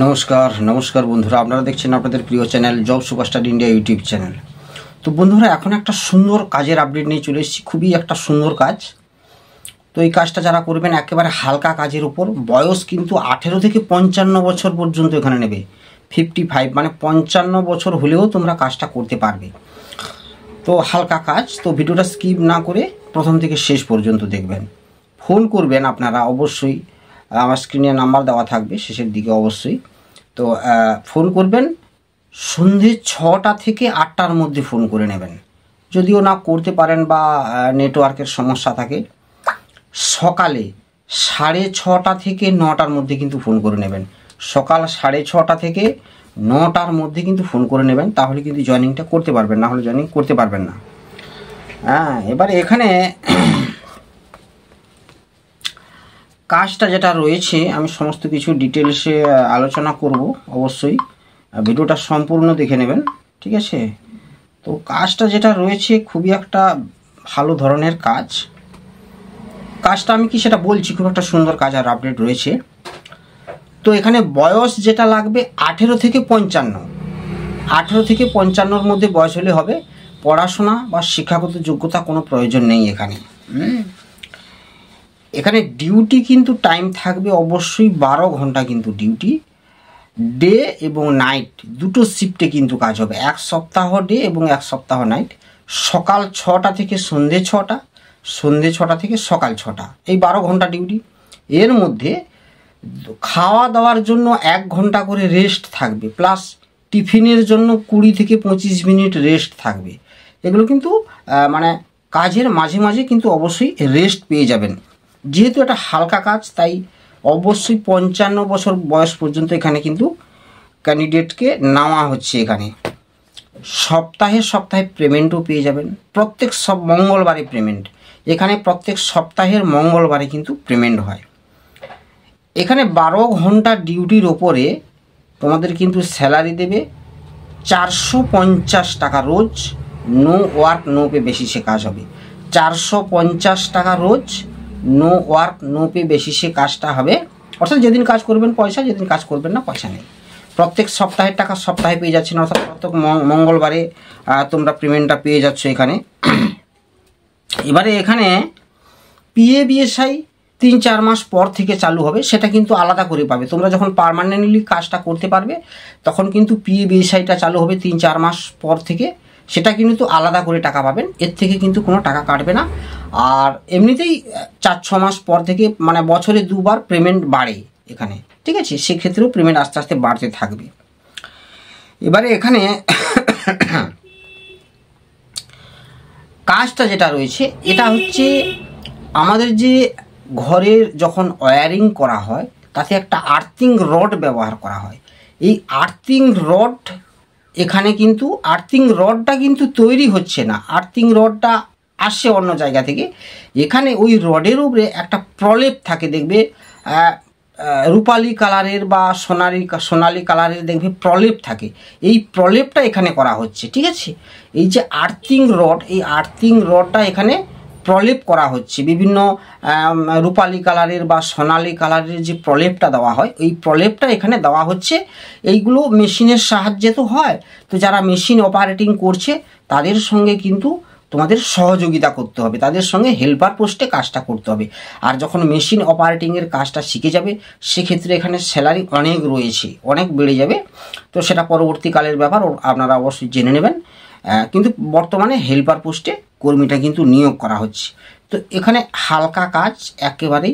নমস্কার নমস্কার বন্ধুরা, আপনারা দেখছেন আপনাদের প্রিয় channel job superstar India YouTube channel. তো বন্ধুরা, এখন একটা সুন্দর কাজের আপডেট নিয়ে চলে এসেছি, খুবই একটা সুন্দর কাজ। তো এই কাজটা যারা করবেন একেবারে হালকা কাজের উপর, বয়স কিন্তু 18 থেকে 55 বছর পর্যন্ত এখানে নেবে। 55 মানে 55 বছর হলেও তোমরা কাজটা করতে পারবে। তো হালকা কাজ, তো ভিডিওটা স্কিপ না করে প্রথম থেকে শেষ পর্যন্ত দেখবেন। ফোন করবেন আপনারা অবশ্যই, আমার স্ক্রিনে নাম্বার দেওয়া থাকবে শেষের দিকে অবশ্যই। তো ফোন করবেন সন্ধে 6টা থেকে 8টার মধ্যে ফোন করে নেবেন। যদিও না করতে পারেন বা নেটওয়ার্কের সমস্যা থাকে, সকালে 6:30 থেকে 9টার মধ্যে কিন্তু ফোন করে নেবেন। সকাল 6:30 থেকে 9টার মধ্যে কিন্তু ফোন করে নেবেন, তাহলে কিন্তু জয়েনিংটা করতে পারবেন, না হলে জয়েনিং করতে পারবেন না। এবার এখানে কাজটা যেটা রয়েছে আমি সমস্ত কিছু ডিটেলসে আলোচনা করব, অবশ্যই ভিডিওটা সম্পূর্ণ দেখে নেবেন, ঠিক আছে? তো কাজটা যেটা রয়েছে খুবই একটা ভালো ধরনের কাজ। কাজটা আমি কি সেটা বলছি, খুব একটা সুন্দর কাজ আর আপডেট রয়েছে। তো এখানে বয়স যেটা লাগবে 18 থেকে 55, 18 থেকে 55-র মধ্যে বয়স হলে হবে। পড়াশোনা বা শিক্ষাগত যোগ্যতা কোনো প্রয়োজন নেই এখানে। এখানে ডিউটি কিন্তু টাইম থাকবে অবশ্যই 12 ঘন্টা কিন্তু ডিউটি, ডে এবং নাইট দুটো শিফটে কিন্তু কাজ হবে। এক সপ্তাহ ডে এবং এক সপ্তাহ নাইট। সকাল 6টা থেকে সন্ধে 6টা, সন্ধে 6টা থেকে সকাল 6টা, এই 12 ঘন্টা ডিউটি। এর মধ্যে খাওয়া দাওয়ার জন্য 1 ঘন্টা করে রেস্ট থাকবে, প্লাস টিফিনের জন্য 20 থেকে 25 মিনিট রেস্ট থাকবে। এগুলো কিন্তু মানে কাজের মাঝে মাঝে কিন্তু অবশ্যই রেস্ট পেয়ে যাবেন। যেহেতু এটা হালকা কাজ, তাই অবশ্যই 55 বছর বয়স পর্যন্ত এখানে কিন্তু ক্যান্ডিডেটকে নেওয়া হচ্ছে। এখানে সপ্তাহে সপ্তাহে পেমেন্টও পেয়ে যাবেন, প্রত্যেক মঙ্গলবারে পেমেন্ট। এখানে প্রত্যেক সপ্তাহের মঙ্গলবারে কিন্তু পেমেন্ট হয়। এখানে 12 ঘন্টা ডিউটির ওপরে তোমাদের কিন্তু স্যালারি দেবে 450 টাকা রোজ। নো ওয়ার্ক নো পে বেসিসে কাজ হবে। 450 টাকা রোজ, নো ওয়ার্ক নো পে বেসিসে কাজটা হবে। অর্থাৎ যেদিন কাজ করবেন পয়সা, যেদিন কাজ করবেন না পয়সা নেই। প্রত্যেক সপ্তাহের টাকা সপ্তাহে পেয়ে যাচ্ছেন, অর্থাৎ প্রত্যেক মঙ্গলবারে তোমরা পেমেন্টটা পেয়ে যাচ্ছ এখানে। এবারে এখানে PABSI 3-4 মাস পর থেকে চালু হবে, সেটা কিন্তু আলাদা করে পাবে। তোমরা যখন পার্মানেন্টলি কাজটা করতে পারবে তখন কিন্তু PABSIটা চালু হবে 3-4 মাস পর থেকে, সেটা কিন্তু আলাদা করে টাকা পাবেন। এর থেকে কিন্তু কোনো টাকা কাটবে না। আর এমনিতেই 4-6 মাস পর থেকে, মানে বছরে 2বার পেমেন্ট বাড়ে এখানে, ঠিক আছে? সেক্ষেত্রেও পেমেন্ট আস্তে আস্তে বাড়তে থাকবে। এবারে এখানে কাজটা যেটা রয়েছে এটা হচ্ছে আমাদের যে ঘরের যখন ওয়্যারিং করা হয় তাতে একটা আর্থিং রড ব্যবহার করা হয়। এই আর্থিং রড এখানে কিন্তু আর্থিং রডটা কিন্তু তৈরি হচ্ছে না, আর্থিং রডটা আসে অন্য জায়গা থেকে। এখানে ওই রডের উপরে একটা প্রলেপ থাকে, দেখবে রূপালি কালারের বা সোনালি কালারের দেখবে প্রলেপ থাকে। এই প্রলেপটা এখানে করা হচ্ছে, ঠিক আছে? এই যে আর্থিং রড, এই আর্থিং রডটা এখানে প্রলেপ করা হচ্ছে। বিভিন্ন রূপালি কালারের বা সোনালি কালারের যে প্রলেপটা দেওয়া হয়, এই প্রলেপটা এখানে দেওয়া হচ্ছে। এইগুলো মেশিনের সাহায্যে তো হয়, তো যারা মেশিন অপারেটিং করছে তাদের সঙ্গে কিন্তু তোমাদের সহযোগিতা করতে হবে, তাদের সঙ্গে হেল্পার পোস্টে কাজটা করতে হবে। আর যখন মেশিন অপারেটিংয়ের কাজটা শিখে যাবে সেক্ষেত্রে এখানে স্যালারি অনেক রয়েছে, অনেক বেড়ে যাবে। তো সেটা পরবর্তীকালের ব্যাপার, আপনারা অবশ্যই জেনে নেবেন। কিন্তু বর্তমানে হেল্পার পোস্টে কর্মীটা কিন্তু নিয়োগ করা হচ্ছে। তো এখানে হালকা কাজ একেবারেই,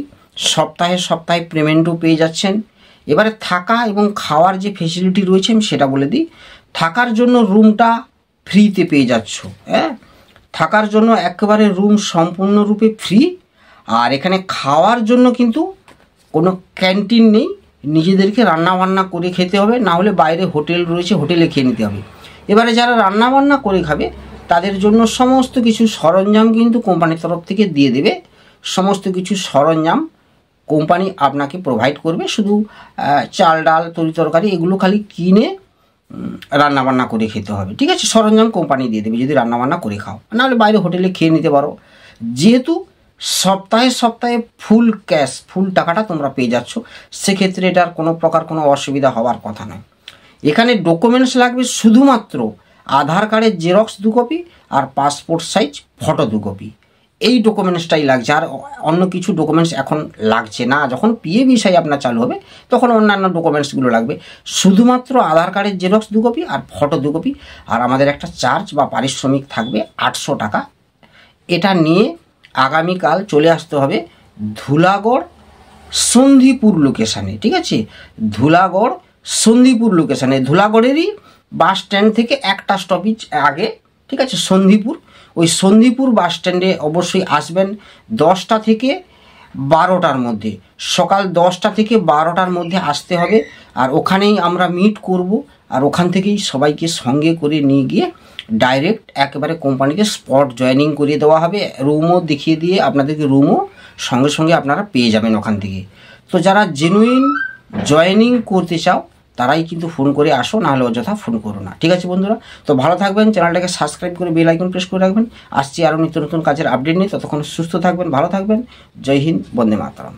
সপ্তাহে সপ্তাহে পেমেন্টও পেয়ে যাচ্ছেন। এবারে থাকা এবং খাওয়ার যে ফেসিলিটি রয়েছে আমি সেটা বলে দিই। থাকার জন্য রুমটা ফ্রিতে পেয়ে যাচ্ছ, থাকার জন্য একেবারে রুম সম্পূর্ণরূপে ফ্রি। আর এখানে খাওয়ার জন্য কিন্তু কোনো ক্যান্টিন নেই, নিজেদেরকে রান্নাবান্না করে খেতে হবে, না হলে বাইরে হোটেল রয়েছে, হোটেলে খেয়ে নিতে হবে। এবারে যারা রান্নাবান্না করে খাবে তাদের জন্য সমস্ত কিছু সরঞ্জাম কিন্তু কোম্পানির তরফ থেকে দিয়ে দেবে। সমস্ত কিছু সরঞ্জাম কোম্পানি আপনাকে প্রোভাইড করবে, শুধু চাল ডাল তরি তরকারি এগুলো খালি কিনে রান্নাবান্না করে খেতে হবে, ঠিক আছে? সরঞ্জাম কোম্পানি দিয়ে দেবে যদি রান্নাবান্না করে খাও, নাহলে বাইরে হোটেলে খেয়ে নিতে পারো। যেহেতু সপ্তাহে সপ্তাহে ফুল ক্যাশ, ফুল টাকাটা তোমরা পেয়ে যাচ্ছ। সেক্ষেত্রে এটার কোনো প্রকার কোনো অসুবিধা হওয়ার কথা নয়। এখানে ডকুমেন্টস লাগবে শুধুমাত্র আধার কার্ডের জেরক্স 2 কপি আর পাসপোর্ট সাইজ ফটো 2 কপি। এই ডকুমেন্টসটাই লাগছে, আর অন্য কিছু ডকুমেন্টস এখন লাগছে না। যখন পিএ বিষয় আপনার চালু হবে তখন অন্যান্য ডকুমেন্টসগুলো লাগবে। শুধুমাত্র আধার কার্ডের জেরক্স 2 কপি আর ফটো 2 কপি। আর আমাদের একটা চার্জ বা পারিশ্রমিক থাকবে 800 টাকা। এটা নিয়ে আগামীকাল চলে আসতে হবে ধুলাগড় সন্ধিপুর লোকেশানে, ঠিক আছে? ধুলাগড় সন্ধিপুর লোকেশানে, ধুলাগড়েরই বাস স্ট্যান্ড থেকে একটা স্টপেজ আগে, ঠিক আছে, সন্ধিপুর। ওই সন্ধিপুর বাস স্ট্যান্ডে অবশ্যই আসবেন 10টা থেকে 12টার মধ্যে, সকাল 10টা থেকে 12টার মধ্যে আসতে হবে। আর ওখানেই আমরা মিট করব, আর ওখান থেকেই সবাইকে সঙ্গে করে নিয়ে গিয়ে ডাইরেক্ট একেবারে কোম্পানিতে স্পট জয়েনিং করিয়ে দেওয়া হবে। রুমও দেখিয়ে দিয়ে আপনাদেরকে রুমও সঙ্গে সঙ্গে আপনারা পেয়ে যাবেন ওখান থেকে। তো যারা জেনুইন জয়েনিং করতে চাও তারাই কিন্তু ফোন করে আসো, নাহলে অযথা ফোন করো না, ঠিক আছে বন্ধুরা? তো ভালো থাকবেন, চ্যানেলটাকে সাবস্ক্রাইব করে বেল আইকন প্রেস করে রাখবেন। আসছি আরও নিত্য নতুন কাজের আপডেট নিয়ে। ততক্ষণ সুস্থ থাকবেন, ভালো থাকবেন। জয় হিন্দ, বন্দে মাতরম।